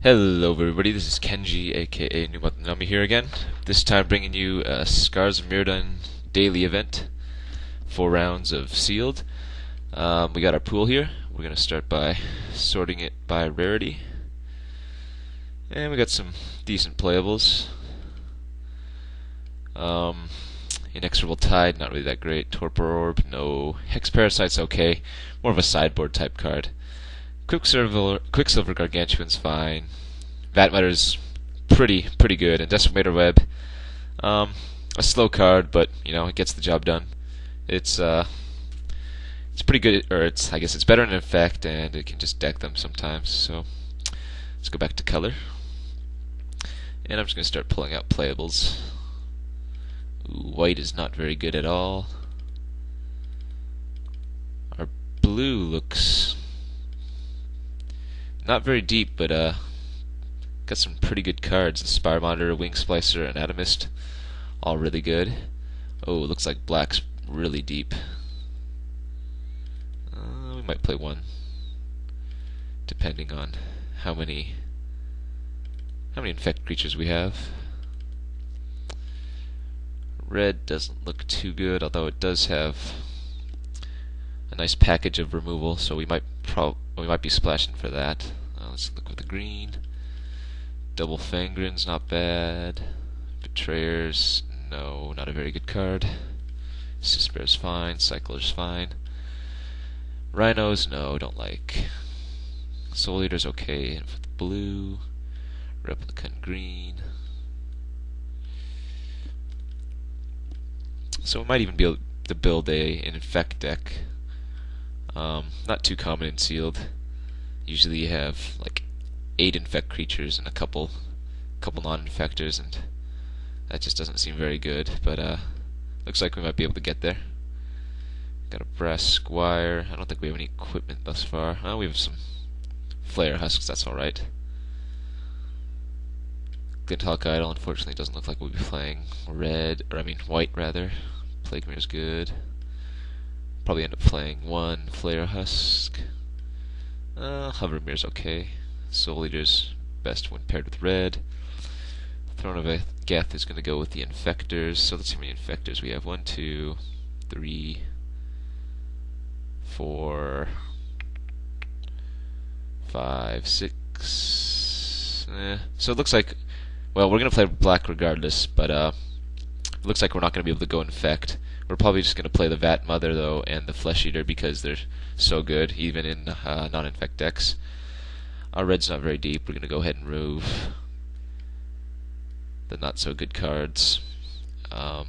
Hello everybody, this is Kenji aka NumotTheNummy here again. This time bringing you a Scars of Mirrodin daily event. 4 rounds of sealed. We got our pool here. We're going to start by sorting it by rarity. And we got some decent playables. Inexorable Tide, not really that great. Torpor Orb, no. Hex Parasite's okay. More of a sideboard type card. Quicksilver Gargantuan's fine. Vatmutter's pretty good, and Decimator Web, a slow card, but it gets the job done. It's pretty good, or I guess it's better in effect, and it can just deck them sometimes. So let's go back to color, and I'm just gonna start pulling out playables. Ooh, white is not very good at all. Our blue looks not very deep, but got some pretty good cards. The Spire Monitor, Wing Splicer, and Atomist, all really good. Oh, it looks like black's really deep. We might play one, depending on how many infect creatures we have. Red doesn't look too good, although it does have a nice package of removal, so we might be splashing for that. Let's look with the green. Double Fangren's not bad. Betrayers, no, not a very good card. Sisbear's fine. Cycler's fine. Rhinos, no, don't like. Soul Eater's okay. And for the blue, Replicant green. So we might even be able to build an infect deck. Not too common in sealed. Usually you have like 8 infect creatures and a couple non-infectors, and that just doesn't seem very good. But looks like we might be able to get there. Got a Brass Squire. I don't think we have any equipment thus far. Oh, we have some Flare Husks. That's all right. Glinthawk Idol unfortunately doesn't look like we'll be playing white rather. Plague Mirror's good. Probably end up playing one Flare Husk. Hover Mirror's okay. Soul Eater's best when paired with red. Throne of Geth is going to go with the Infectors. So let's see how many Infectors we have. 1, 2, 3, 4, 5, 6. So it looks like, well, we're going to play black regardless, but it looks like we're not going to be able to go Infect. We're probably just going to play the Vat Mother, though, and the Flesh Eater because they're so good, even in non-infect decks. Our red's not very deep. We're going to go ahead and remove the not-so-good cards. We're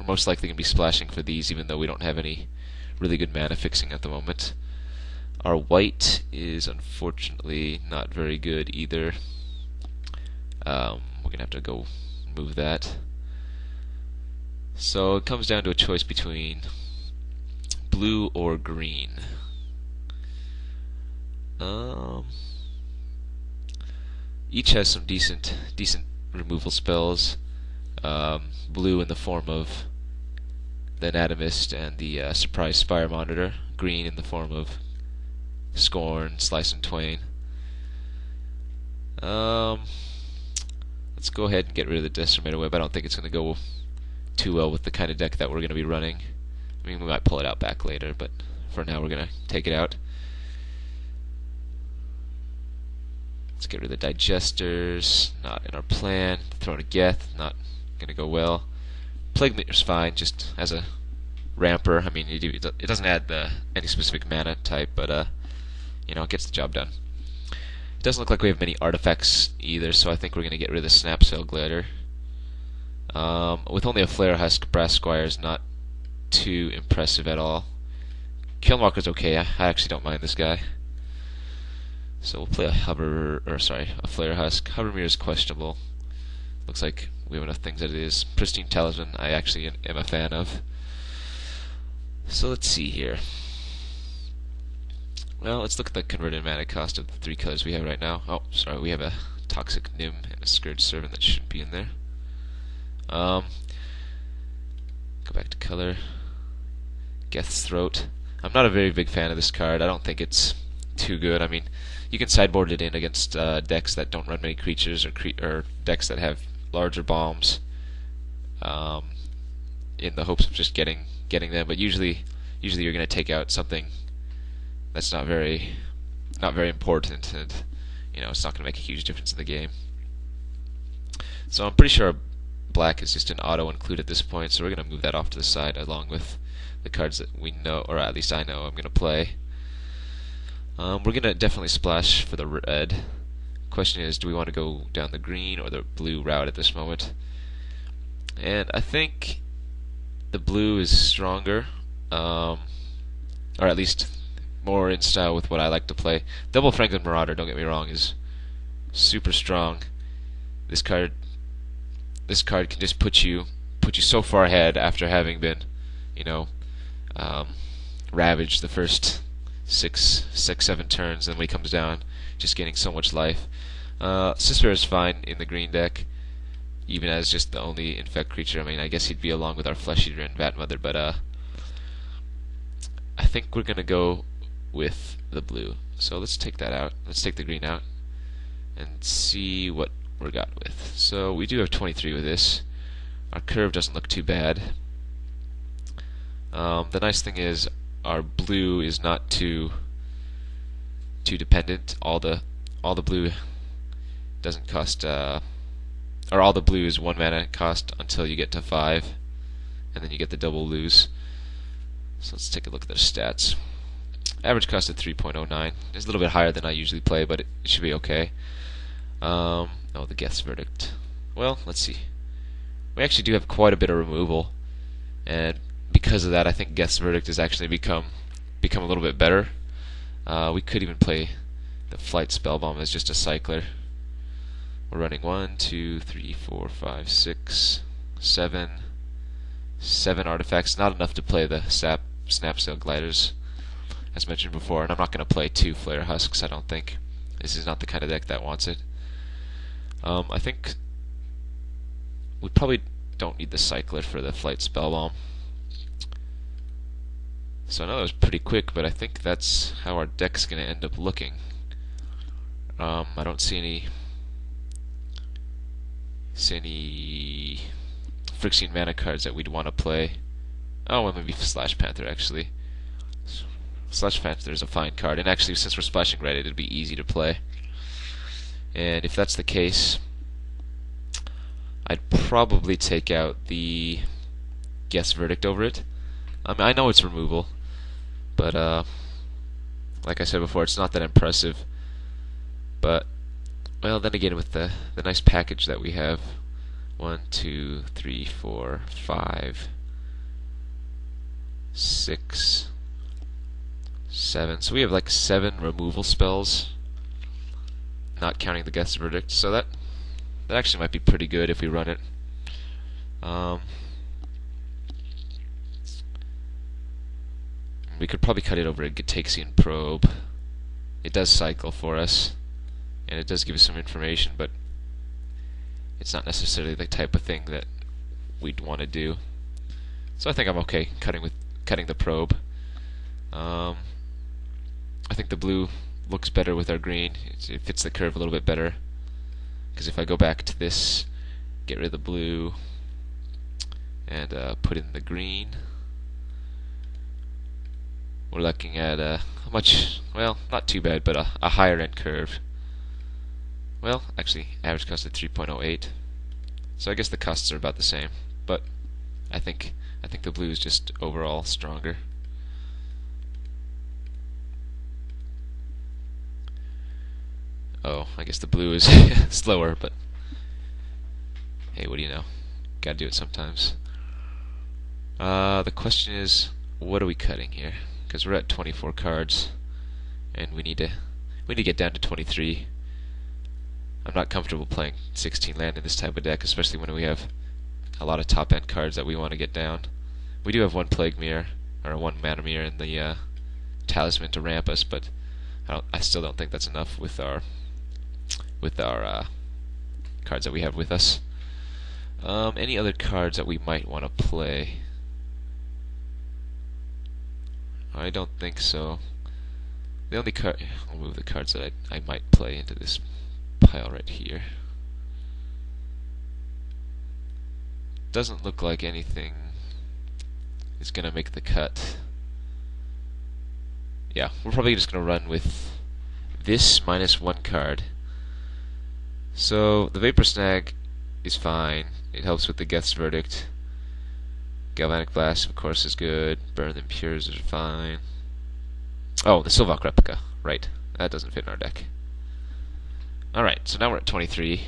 most likely going to be splashing for these, even though we don't have any really good mana fixing at the moment. Our white is unfortunately not very good either. We're going to have to go move that. So it comes down to a choice between blue or green. Each has some decent removal spells. Blue in the form of the Anatomist and the Surprise Spire Monitor. Green in the form of Scorn, Slice and Twain. Let's go ahead and get rid of the Decimator Web. I don't think it's going to go too well with the kind of deck that we're going to be running. I mean, we might pull it out back later, but for now we're going to take it out. Let's get rid of the Digesters, not in our plan. Throne of Geth, not going to go well. Plague Meter's fine, just as a ramper. I mean, it doesn't add any specific mana type, but it gets the job done. It doesn't look like we have many artifacts either, so I think we're going to get rid of the Snap Sail Glider. With only a Flare Husk, Brass Squire is not too impressive at all. Kilnwalker's okay. I actually don't mind this guy. So we'll play a Flare Husk. Hover Mirror is questionable. Looks like we have enough things as it is. Pristine Talisman, I actually am a fan of. So let's see here. Well, let's look at the converted mana cost of the 3 colors we have right now. Oh, sorry, we have a Toxic Nym and a Scourge Servant that shouldn't be in there. Go back to color. Geth's Throat. I'm not a very big fan of this card. I don't think it's too good. I mean, you can sideboard it in against decks that don't run many creatures, or decks that have larger bombs, um, in the hopes of just getting them. But usually you're going to take out something that's not very important, and it's not going to make a huge difference in the game. So I'm pretty sure black is just an auto include at this point, so we're going to move that off to the side along with the cards that we know, or at least I know I'm going to play. We're going to definitely splash for the red. Question is, do we want to go down the green or the blue route at this moment? And I think the blue is stronger, or at least more in style with what I like to play. Double Franklin Marauder, don't get me wrong, is super strong. This card can just put you so far ahead after having been, ravaged the first six, 7 turns, and when he comes down, just getting so much life. Sisper is fine in the green deck, even as just the only infect creature. I mean, I guess he'd be along with our Flesh Eater and Vat Mother, but I think we're gonna go with the blue. So let's take that out. Let's take the green out and see what we're got with. So we do have 23 with this. Our curve doesn't look too bad. The nice thing is our blue is not too dependent. All the blue doesn't cost, or all the blue is 1 mana cost until you get to 5, and then you get the double lose. So let's take a look at their stats. Average cost of 3.09. It's a little bit higher than I usually play, but it should be okay. Oh, the Geth's Verdict. Well, let's see. We actually do have quite a bit of removal, and because of that, I think Geth's Verdict has actually become a little bit better. We could even play the Flight Spellbomb as just a cycler. We're running 1, 2, 3, 4, 5, 6, 7 artifacts. Not enough to play the Snapsail Gliders, as mentioned before, and I'm not going to play 2 Flare Husks, I don't think. This is not the kind of deck that wants it. I think we probably don't need the cycler for the Flight Spellbomb. So I know that was pretty quick, but I think that's how our deck's going to end up looking. I don't see any Phyrexian mana cards that we'd want to play. Oh, well, maybe Slash Panther, actually. Slash Panther is a fine card, and actually, since we're splashing red, it'd be easy to play. And if that's the case, I'd probably take out the Geth's Verdict over it. I mean, I know it's removal, but like I said before, it's not that impressive. But, well, then again, with the nice package that we have, 1, 2, 3, 4, 5, 6, 7. So we have like 7 removal spells, not counting the Geth's Verdict. So that actually might be pretty good if we run it. We could probably cut it over a Gitaxian Probe. It does cycle for us, and it does give us some information, but it's not necessarily the type of thing that we'd want to do. So I think I'm okay cutting the probe. I think the blue looks better with our green. It fits the curve a little bit better. Because if I go back to this, get rid of the blue, and put in the green, we're looking at a much, well, not too bad, but a higher end curve. Well, actually, average cost of 3.08. So I guess the costs are about the same, but I think the blue is just overall stronger. Oh, I guess the blue is slower, but hey, what do you know? Gotta do it sometimes. The question is, what are we cutting here? Because we're at 24 cards, and we need to get down to 23. I'm not comfortable playing 16 land in this type of deck, especially when we have a lot of top end cards that we want to get down. We do have 1 Plague Mirror, or 1 Mana Mirror in the Talisman to ramp us, but I still don't think that's enough with our cards that we have with us. Any other cards that we might want to play? I don't think so. the only card, I'll move the cards that I might play into this pile right here. Doesn't look like anything is gonna make the cut. Yeah, we're probably just gonna run with this minus one card. So the Vapor Snag is fine. It helps with the Geth's Verdict. Galvanic Blast, of course, is good. Burn the Impures are fine. Oh, the Sylvok Replica. Right. That doesn't fit in our deck. Alright, so now we're at 23.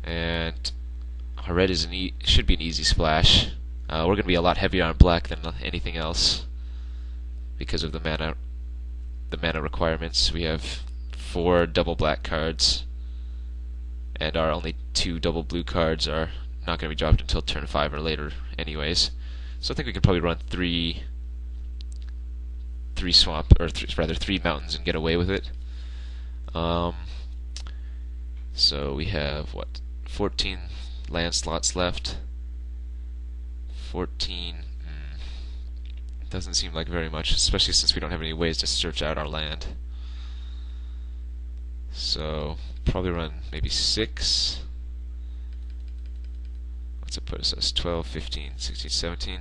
And our red is should be an easy splash. We're going to be a lot heavier on black than anything else because of the mana requirements. We have 4 double black cards, and our only 2 double blue cards are not going to be dropped until turn 5 or later anyways. So I think we can probably run 3 swamp, or rather 3 mountains and get away with it. So we have, what, 14 land slots left. 14, doesn't seem like very much, especially since we don't have any ways to search out our land. So, probably run maybe 6. What's it put us as? 12, 15, 16, 17?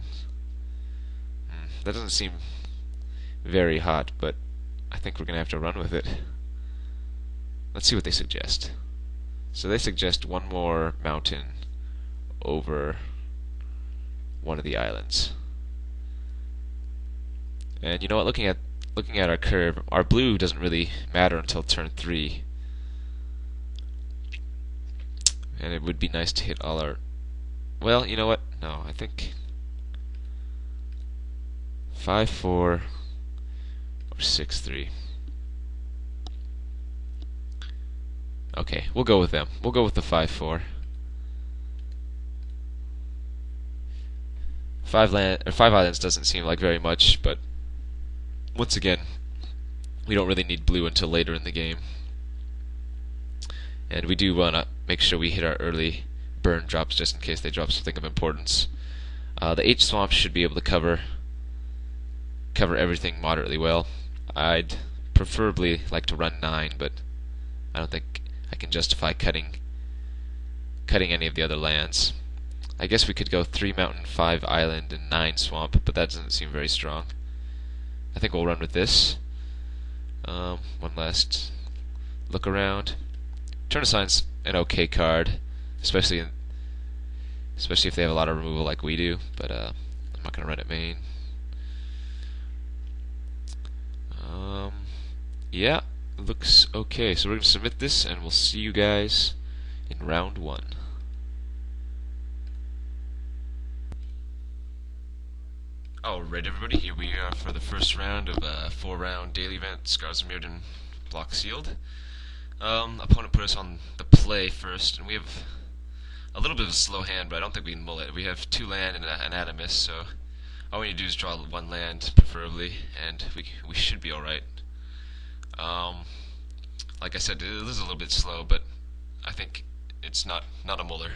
That doesn't seem very hot, but I think we're going to have to run with it. Let's see what they suggest. So they suggest one more mountain over one of the islands. And you know what, looking at our curve, our blue doesn't really matter until turn 3. And it would be nice to hit all our... Well, you know what? No, I think 5-4 or 6-3. Okay, we'll go with them. We'll go with the 5-4. 5 islands doesn't seem like very much, but once again, we don't really need blue until later in the game. And we do want to make sure we hit our early burn drops just in case they drop something of importance. The H swamp should be able to cover everything moderately well. I'd preferably like to run 9, but I don't think I can justify cutting any of the other lands. I guess we could go 3 mountain, 5 island, and 9 swamp, but that doesn't seem very strong. I think we'll run with this. One last look around. Turn Assign's an okay card, especially if they have a lot of removal like we do, but I'm not going to run it main. Yeah, looks okay. So we're going to submit this, and we'll see you guys in round 1. Alright everybody, here we are for the first round of a 4-round daily event, Scars of Mirrodin block sealed. Opponent put us on the play first, and we have a little bit of a slow hand, but I don't think we can mull it. We have 2 land and an Animus, so all we need to do is draw 1 land, preferably, and we should be alright. Like I said, it is a little bit slow, but I think it's not a muller.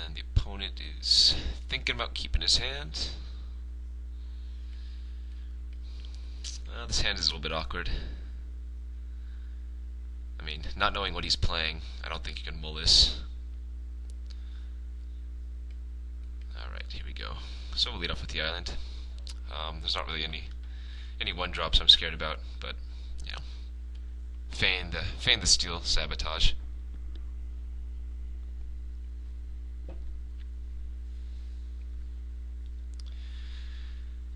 And the opponent is thinking about keeping his hand. This hand is a little bit awkward. I mean, not knowing what he's playing, I don't think you can mull this. Alright, here we go. So we'll lead off with the island. There's not really any 1-drops I'm scared about, but you know, feign the steal sabotage.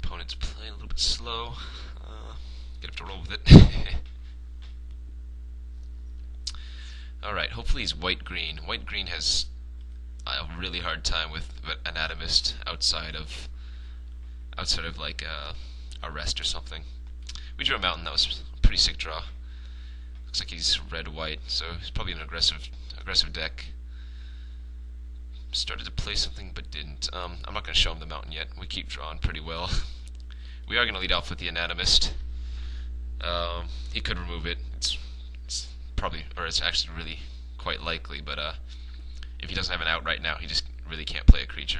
Opponent's playing a little bit slow. Gonna have to roll with it. Alright, hopefully he's white-green. White-green has a really hard time with Anatomist outside of like a rest or something. We drew a mountain. That was a pretty sick draw. Looks like he's red-white, so he's probably an aggressive deck. Started to play something but didn't. I'm not going to show him the mountain yet. We keep drawing pretty well. We are going to lead off with the Anatomist. He could remove it. It's probably, or it's actually really quite likely, but if he doesn't have an out right now, he just really can't play a creature.